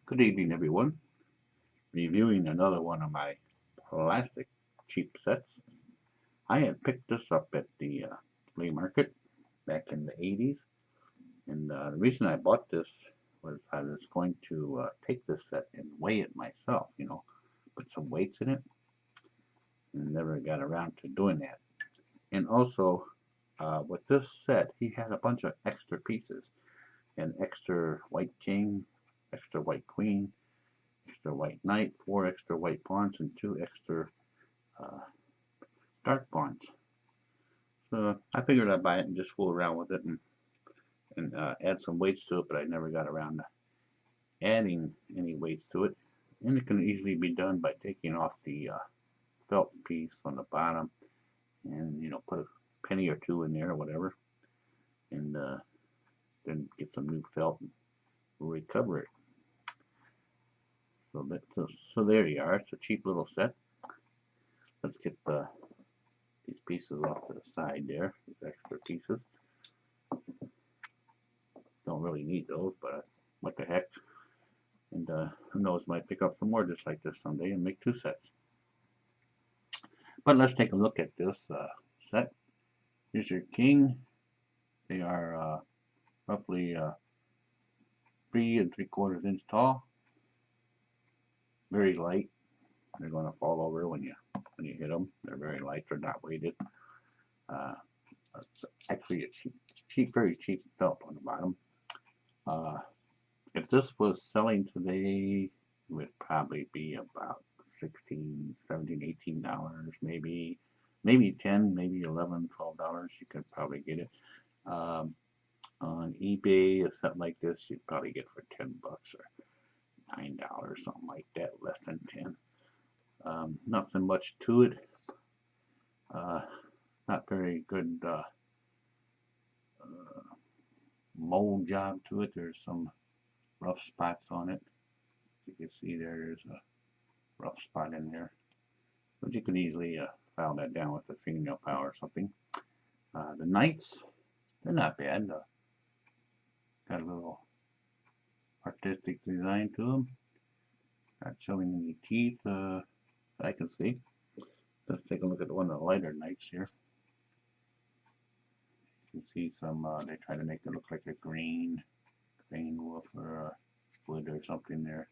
Good evening, everyone. Reviewing another one of my plastic cheap sets. I had picked this up at the flea market back in the 80s, and the reason I bought this was I was going to take this set and weigh it myself, put some weights in it, and never got around to doing that. And also, with this set, he had a bunch of extra pieces an extra white king, extra white queen, extra white knight, four extra white pawns, and two extra uh, dark pawns. So I figured I'd buy it and just fool around with it and add some weights to it, but I never got around to adding any weights to it. And it can easily be done by taking off the felt piece on the bottom and put a penny or two in there or whatever, and then get some new felt and recover it. So there you are. It's a cheap little set. Let's get these pieces off to the side there. These extra pieces. Don't really need those, but what the heck. And who knows, might pick up some more just like this someday and make two sets. But let's take a look at this set. Here's your king. They are roughly 3 3/4 inch tall. Very light. They're going to fall over when you hit them. They're very light. They're not weighted. Uh, it's actually a very cheap felt on the bottom. Uh, if this was selling today, it would probably be about 16, 17, $18, maybe 10, maybe 11, $12. You could probably get it. Um, on eBay, a set like this, you'd probably get for $10 or $9, something like that, less than 10. Nothing much to it. Uh, not very good mold job to it. There's some rough spots on it. You can see there's a rough spot in there, but you can easily file that down with a fingernail file or something. The knights, they're not bad. Got a little artistic design to them. Not showing any teeth I can see. Let's take a look at one of the lighter knights here. You can see some, they try to make it look like a green wolf or a wood or something there.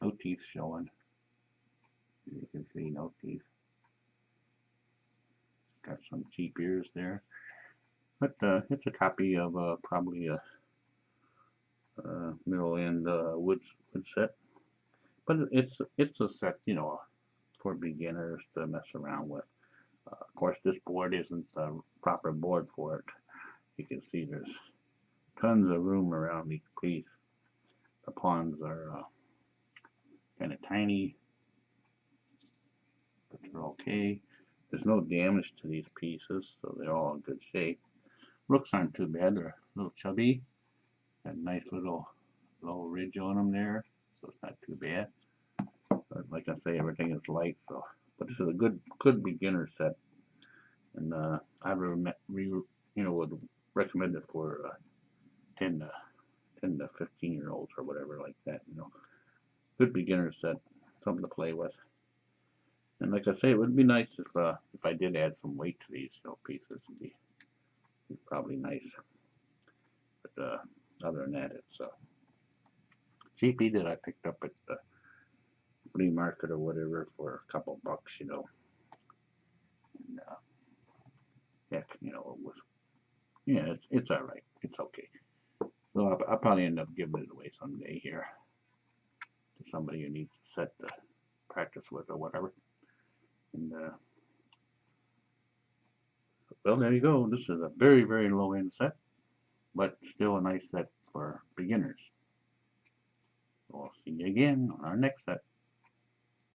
No teeth showing. You can see no teeth. Got some cheap ears there. But it's a copy of probably a middle end wood set. But it's a set, for beginners to mess around with. Of course, this board isn't the proper board for it. You can see there's tons of room around each piece. The pawns are kind of tiny, but they're okay. There's no damage to these pieces, so they're all in good shape. Looks aren't too bad. They're a little chubby. Got a nice little low ridge on them there, so it's not too bad. But like I say, everything is light, so. But this is a good beginner set, and I would recommend it for 10 to 15-year-olds or whatever like that. Good beginner set, something to play with. And like I say, it would be nice if I did add some weight to these pieces. It'd be probably nice. But other than that, it's cheapy that I picked up at the flea market or whatever for a couple bucks. And heck, it was yeah, it's all right. It's okay. So I'll probably end up giving it away someday here to somebody who needs a set to practice with or whatever. And well, there you go. This is a very, very low end set, but still a nice set for beginners. We'll see you again on our next set.